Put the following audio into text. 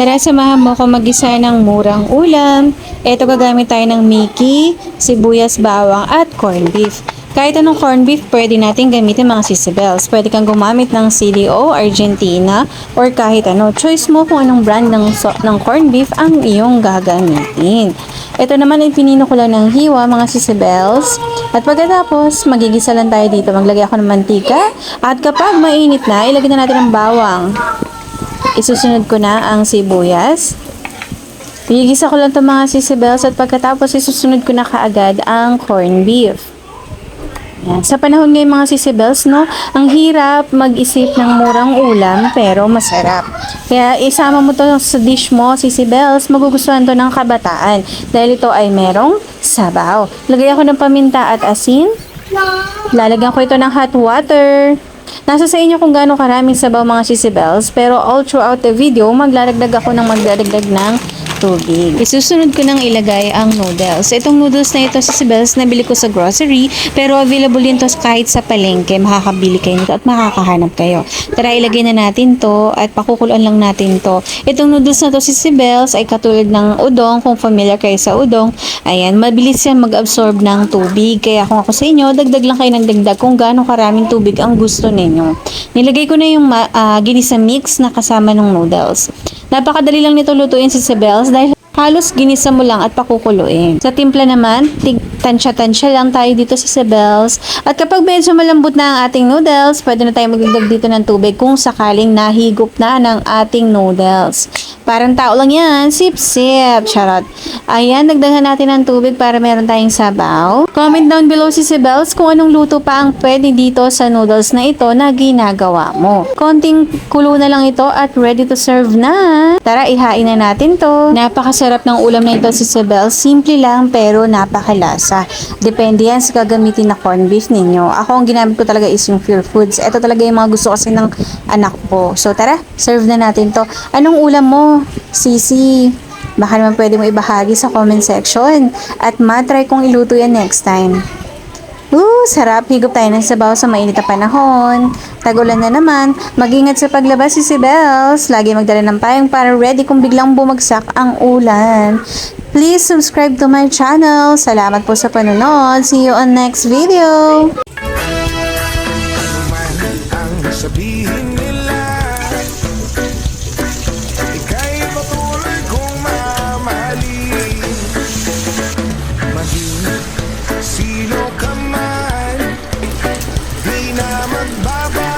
Tara, samahan mo ko mag-isa ng murang ulam. Ito gagamit tayo ng Mickey, sibuyas, bawang at corned beef. Kahit anong corned beef, pwede natin gamitin mga sisibels. Pwede kang gumamit ng CDO, Argentina, or kahit ano. Choice mo kung anong brand ng corned beef ang iyong gagamitin. Ito naman ay pinino ko lang ng hiwa, mga sisibels. At pagkatapos, magigisa lang tayo dito. Maglagay ako ng mantika. At kapag mainit na, ilagay na natin ang bawang. Isusunod ko na ang sibuyas. Igisa ko lang itong mga sisibels at pagkatapos isusunod ko na kaagad ang corned beef. Yan. Sa panahon ngayon mga sisibels, no, ang hirap mag-isip ng murang ulam pero masarap. Kaya isama mo to sa dish mo, sisibels, magugustuhan to ng kabataan dahil ito ay merong sabaw. Lagay ako ng paminta at asin. Lalagyan ko ito ng hot water. Nasa sa inyo kung gaano karaming sabaw mga sisibels, pero all throughout the video, maglalagdag ako ng ng tubig. Isusunod ko nang ilagay ang noodles. Itong noodles na ito, sisibels, nabili ko sa grocery, pero available din to kahit sa palengke. Makakabili kayo nito at makakahanap kayo. Tara, ilagay na natin to at pakukuluan lang natin to. Itong noodles na to, sisibels, ay katulad ng udong. Kung familiar kayo sa udong, ayan, mabilis yan mag-absorb ng tubig. Kaya kung ako sa inyo, dagdag lang kayo ng dagdag kung gaano karaming tubig ang gusto ninyo. Nilagay ko na yung ginisa mix na kasama ng noodles. Napakadali lang nito lutuin, sisibels, dahil halos ginisa mo lang at pakukuluin. Sa timpla naman, tansya-tansya lang tayo dito sa sisibels. At kapag medyo malambot na ang ating noodles, pwede na tayo magdagdag dito ng tubig kung sakaling nahigop na ng ating noodles. Parang tao lang yan, sip-sip, charot. Ayan, dagdagan natin ng tubig para meron tayong sabaw. Comment down below, sisibels, kung anong luto pa ang pwede dito sa noodles na ito na ginagawa mo. Konting kulo na lang ito at ready to serve na. Tara, ihain na natin to. Napakasarap ng ulam na ito, sisibels. Simple lang pero napakalasa. Depende yan sa gagamitin na corned beef ninyo. Ako, ang ginamit ko talaga is yung Pure Foods. Ito talaga yung mga gusto kasi ng anak ko. So tara, serve na natin to. Anong ulam mo, Sisi? Baka naman pwede mo ibahagi sa comment section. At matry kong iluto yan next time. Sarap. Higop tayo ng sabaw sa mainit na panahon. Tagulan na naman. Mag-ingat sa paglabas, sisibels. Lagi magdala ng payong para ready kung biglang bumagsak ang ulan. Please subscribe to my channel. Salamat po sa panonood. See you on next video. Sabihin nila ika'y patuloy kong mamahalin. Maging sino ka man, di na magbabago.